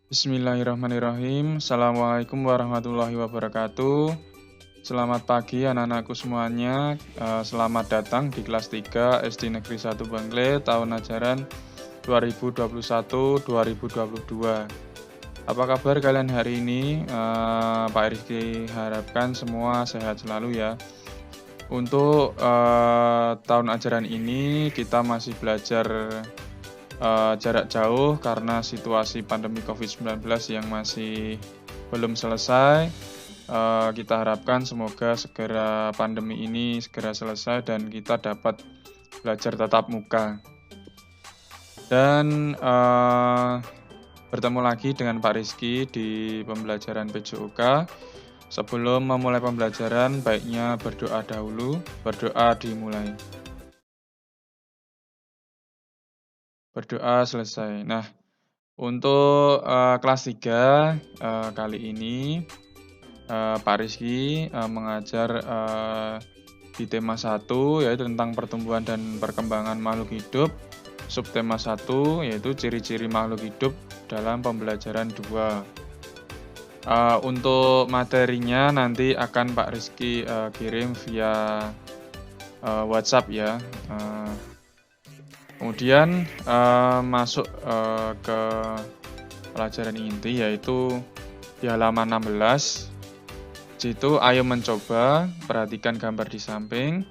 Bismillahirrahmanirrahim. Assalamualaikum warahmatullahi wabarakatuh. Selamat pagi anak-anakku semuanya. Selamat datang di kelas 3 SD Negeri 1 Bangli tahun ajaran 2021-2022. Apa kabar kalian hari ini? Pak Rizky harapkan semua sehat selalu ya. Untuk tahun ajaran ini kita masih belajar jarak jauh karena situasi pandemi COVID-19 yang masih belum selesai. Kita harapkan semoga segera pandemi ini segera selesai dan kita dapat belajar tatap muka. Dan bertemu lagi dengan Pak Rizky di pembelajaran PJOK. Sebelum memulai pembelajaran, baiknya berdoa dahulu. Berdoa dimulai. Berdoa selesai. Nah, untuk kelas 3 kali ini Pak Rizky mengajar di tema 1 yaitu tentang pertumbuhan dan perkembangan makhluk hidup. Subtema 1 yaitu ciri-ciri makhluk hidup dalam pembelajaran 2. Untuk materinya nanti akan Pak Rizky kirim via WhatsApp ya. Kemudian masuk ke pelajaran inti yaitu di halaman 16. Situ ayo mencoba, perhatikan gambar di samping.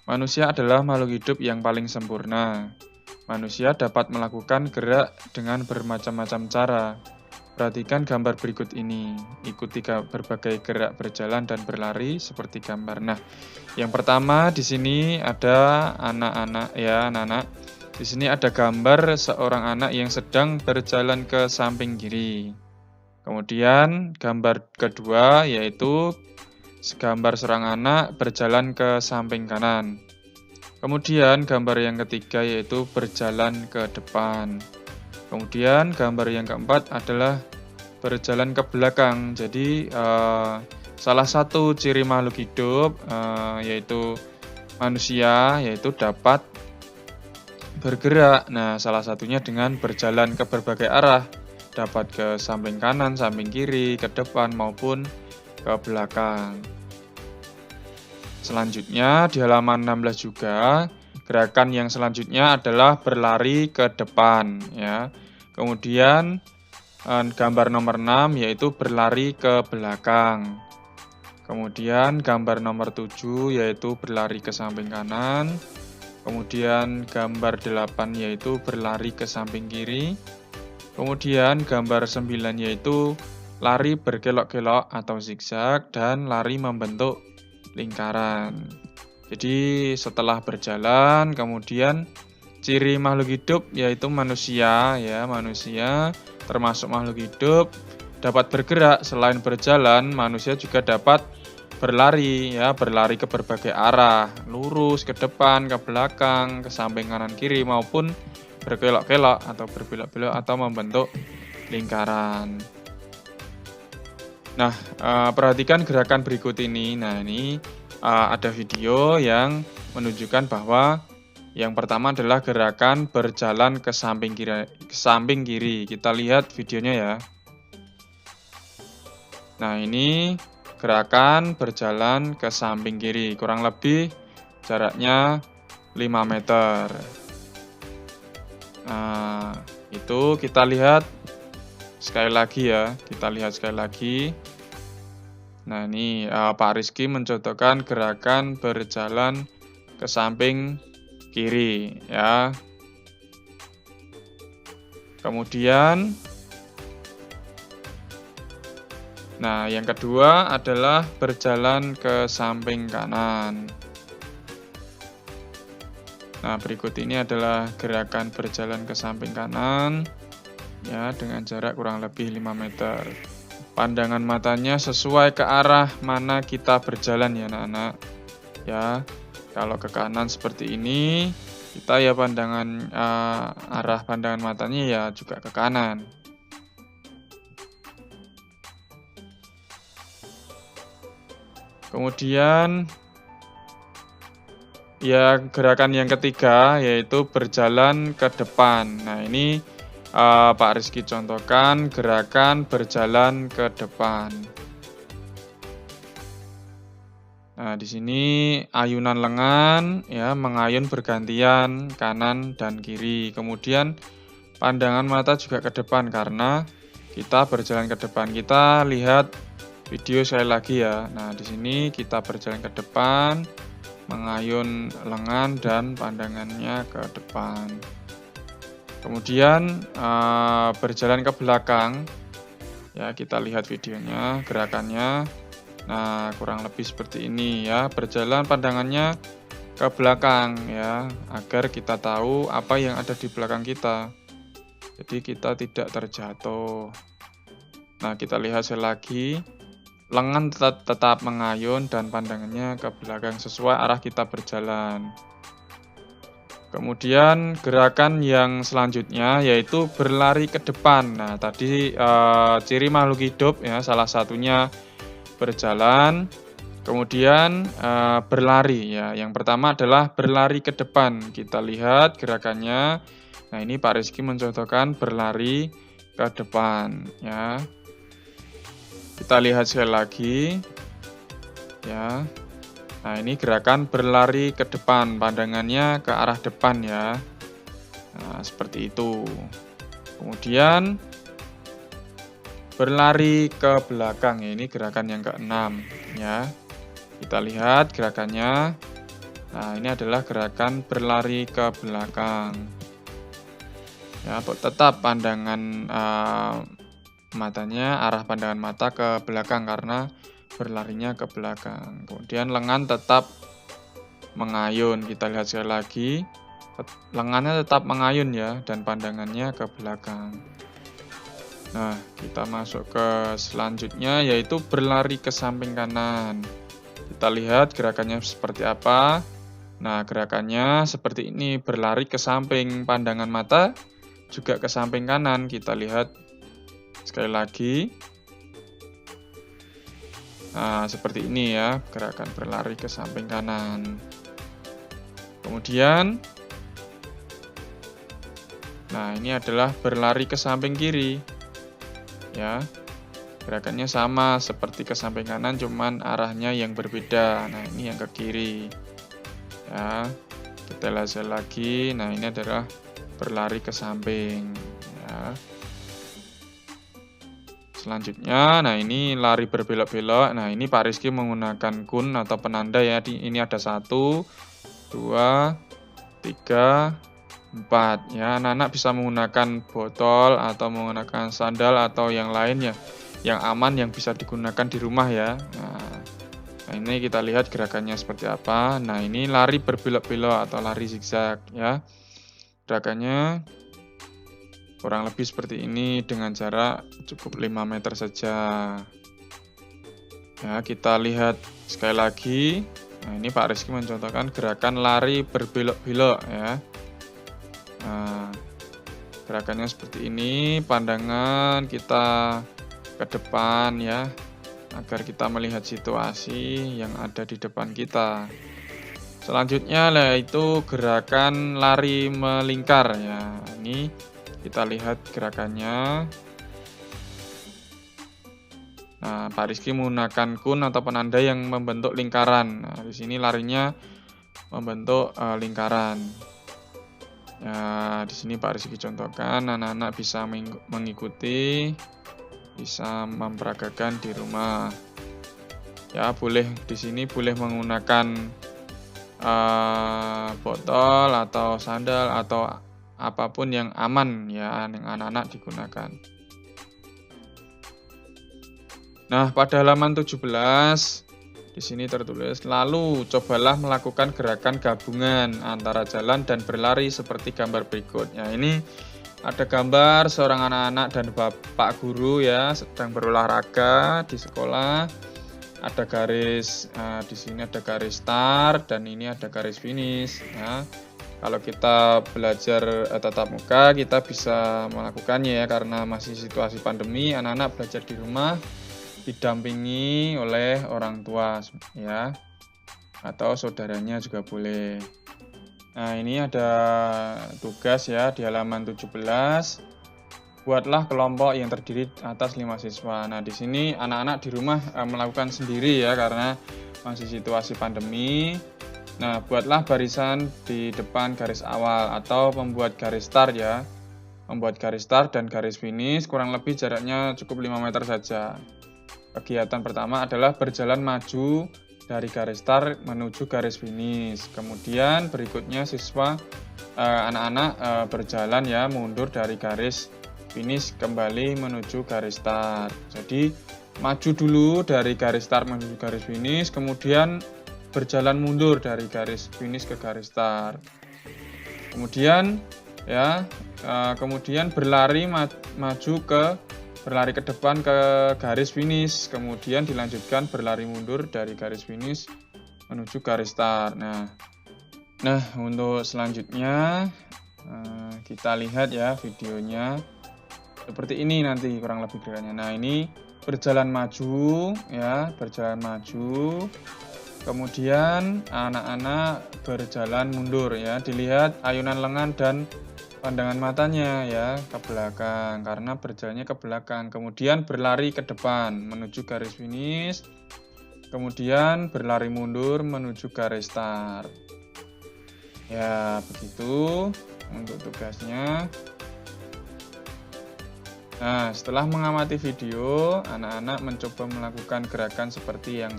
Manusia adalah makhluk hidup yang paling sempurna. Manusia dapat melakukan gerak dengan bermacam-macam cara. Perhatikan gambar berikut ini. Ikuti berbagai gerak berjalan dan berlari seperti gambar. Nah, yang pertama di sini ada anak-anak ya, anak-anak. Di sini ada gambar seorang anak yang sedang berjalan ke samping kiri. Kemudian gambar kedua yaitu gambar seorang anak berjalan ke samping kanan. Kemudian gambar yang ketiga yaitu berjalan ke depan. Kemudian gambar yang keempat adalah berjalan ke belakang. Jadi salah satu ciri makhluk hidup yaitu manusia yaitu dapat bergerak. Nah, salah satunya dengan berjalan ke berbagai arah, dapat ke samping kanan, samping kiri, ke depan maupun ke belakang. Selanjutnya di halaman 16 juga, gerakan yang selanjutnya adalah berlari ke depan ya. Kemudian gambar nomor 6 yaitu berlari ke belakang. Kemudian gambar nomor 7 yaitu berlari ke samping kanan. Kemudian gambar 8 yaitu berlari ke samping kiri. Kemudian gambar 9 yaitu lari berkelok-kelok atau zigzag dan lari membentuk lingkaran. Jadi setelah berjalan, kemudian ciri makhluk hidup yaitu manusia ya, manusia termasuk makhluk hidup dapat bergerak. Selain berjalan, manusia juga dapat berlari ya, berlari ke berbagai arah, lurus ke depan, ke belakang, ke samping kanan kiri maupun berkelok-kelok atau berbelok-belok atau membentuk lingkaran. Nah, perhatikan gerakan berikut ini. Nah, ini ada video yang menunjukkan bahwa yang pertama adalah gerakan berjalan ke samping kiri. Kita lihat videonya ya. Nah, ini gerakan berjalan ke samping kiri. Kurang lebih jaraknya 5 meter. Nah, itu kita lihat sekali lagi ya, kita lihat sekali lagi. Nah, ini Pak Rizky mencontohkan gerakan berjalan ke samping kiri ya. Kemudian, nah yang kedua adalah berjalan ke samping kanan. Nah, berikut ini adalah gerakan berjalan ke samping kanan ya dengan jarak kurang lebih 5 meter. Pandangan matanya sesuai ke arah mana kita berjalan ya anak-anak. Ya, kalau ke kanan seperti ini, kita ya arah pandangan matanya ya juga ke kanan. Kemudian ya gerakan yang ketiga yaitu berjalan ke depan. Nah, ini Pak Rizky contohkan gerakan berjalan ke depan. Nah, di sini ayunan lengan ya mengayun bergantian kanan dan kiri. Kemudian pandangan mata juga ke depan karena kita berjalan ke depan. Kita lihat video sekali lagi ya. Nah, di sini kita berjalan ke depan, mengayun lengan dan pandangannya ke depan. Kemudian berjalan ke belakang. Ya, kita lihat videonya, gerakannya. Nah, kurang lebih seperti ini ya. Berjalan pandangannya ke belakang ya, agar kita tahu apa yang ada di belakang kita. Jadi kita tidak terjatuh. Nah, kita lihat sekali lagi. Lengan tetap mengayun dan pandangannya ke belakang sesuai arah kita berjalan. Kemudian gerakan yang selanjutnya yaitu berlari ke depan. Nah, tadi ciri makhluk hidup ya, salah satunya berjalan, kemudian berlari ya. Yang pertama adalah berlari ke depan. Kita lihat gerakannya. Nah, ini Pak Rizky mencontohkan berlari ke depan ya. Kita lihat sekali lagi ya. Nah, ini gerakan berlari ke depan, pandangannya ke arah depan ya. Nah, seperti itu. Kemudian berlari ke belakang, ini gerakan yang ke-6 ya. Kita lihat gerakannya. Nah, ini adalah gerakan berlari ke belakang. Ya, tetap pandangan matanya, arah pandangan mata ke belakang karena berlarinya ke belakang. Kemudian lengan tetap mengayun. Kita lihat sekali lagi. Lengannya tetap mengayun ya dan pandangannya ke belakang. Nah, kita masuk ke selanjutnya yaitu berlari ke samping kanan. Kita lihat gerakannya seperti apa. Nah, gerakannya seperti ini, berlari ke samping, pandangan mata juga ke samping kanan. Kita lihat sekali lagi. Nah, seperti ini ya, gerakan berlari ke samping kanan. Kemudian, nah ini adalah berlari ke samping kiri. Ya, gerakannya sama seperti ke samping kanan, cuman arahnya yang berbeda. Nah, ini yang ke kiri. Ya, kita lihat lagi. Nah, ini adalah berlari ke samping. Ya. Selanjutnya, nah ini lari berbelok-belok. Nah, ini Pak Rizky menggunakan kun atau penanda ya. Ini ada 1, 2, 3, 4. Ya, anak-anak bisa menggunakan botol atau menggunakan sandal atau yang lain ya, yang aman yang bisa digunakan di rumah ya. Nah, ini kita lihat gerakannya seperti apa. Nah, ini lari berbelok-belok atau lari zigzag ya. Gerakannya kurang lebih seperti ini dengan jarak cukup 5 meter saja. Ya, kita lihat sekali lagi. Nah, ini Pak Rizky mencontohkan gerakan lari berbelok-belok ya. Nah, gerakannya seperti ini, pandangan kita ke depan ya, agar kita melihat situasi yang ada di depan kita. Selanjutnya yaitu gerakan lari melingkar ya. Ini kita lihat gerakannya. Nah, Pak Rizky menggunakan kun atau penanda yang membentuk lingkaran. Nah, di sini larinya membentuk lingkaran. Ya, di sini Pak Rizky contohkan, anak-anak bisa mengikuti, bisa memperagakan di rumah. Ya, boleh di sini boleh menggunakan botol atau sandal atau apapun yang aman ya, yang anak-anak digunakan. Nah, pada halaman 17 di sini tertulis, lalu cobalah melakukan gerakan gabungan antara jalan dan berlari seperti gambar berikut. Ya, ini ada gambar seorang anak-anak dan bapak guru ya sedang berolahraga di sekolah. Ada garis di sini ada garis start dan ini ada garis finish ya. Kalau kita belajar tatap muka, kita bisa melakukannya ya, karena masih situasi pandemi, anak-anak belajar di rumah, didampingi oleh orang tua ya, atau saudaranya juga boleh. Nah, ini ada tugas ya di halaman 17. Buatlah kelompok yang terdiri atas 5 siswa. Nah, di sini anak-anak di rumah, melakukan sendiri ya, karena masih situasi pandemi. Nah, buatlah barisan di depan garis awal atau membuat garis start ya. Membuat garis start dan garis finish kurang lebih jaraknya cukup 5 meter saja. Kegiatan pertama adalah berjalan maju dari garis start menuju garis finish. Kemudian berikutnya siswa anak-anak berjalan ya mundur dari garis finish kembali menuju garis start. Jadi maju dulu dari garis start menuju garis finish, kemudian berjalan mundur dari garis finish ke garis start. Kemudian ya, kemudian berlari ke depan ke garis finish, kemudian dilanjutkan berlari mundur dari garis finish menuju garis start. Nah, untuk selanjutnya kita lihat ya videonya. Seperti ini nanti kurang lebih gerakannya. Nah, ini berjalan maju ya, berjalan maju. Kemudian anak-anak berjalan mundur ya. Dilihat ayunan lengan dan pandangan matanya ya ke belakang karena berjalannya ke belakang. Kemudian berlari ke depan menuju garis finish. Kemudian berlari mundur menuju garis start. Ya, begitu untuk tugasnya. Nah, setelah mengamati video, anak-anak mencoba melakukan gerakan seperti yang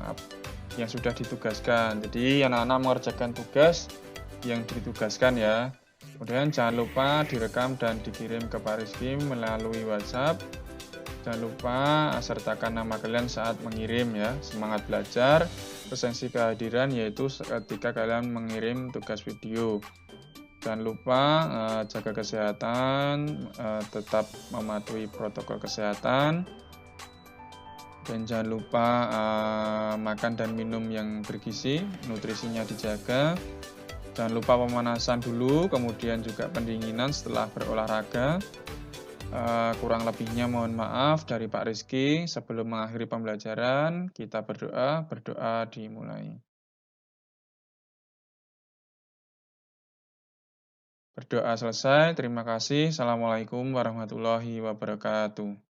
sudah ditugaskan. Jadi, anak-anak mengerjakan tugas yang ditugaskan ya. Kemudian jangan lupa direkam dan dikirim ke Pak Rizky melalui WhatsApp. Jangan lupa sertakan nama kalian saat mengirim ya. Semangat belajar, presensi kehadiran yaitu ketika kalian mengirim tugas video. Jangan lupa jaga kesehatan, tetap mematuhi protokol kesehatan, dan jangan lupa makan dan minum yang bergizi, nutrisinya dijaga. Jangan lupa pemanasan dulu, kemudian juga pendinginan setelah berolahraga. Kurang lebihnya mohon maaf dari Pak Rizky. Sebelum mengakhiri pembelajaran, kita berdoa. Berdoa dimulai. Berdoa selesai. Terima kasih. Assalamualaikum warahmatullahi wabarakatuh.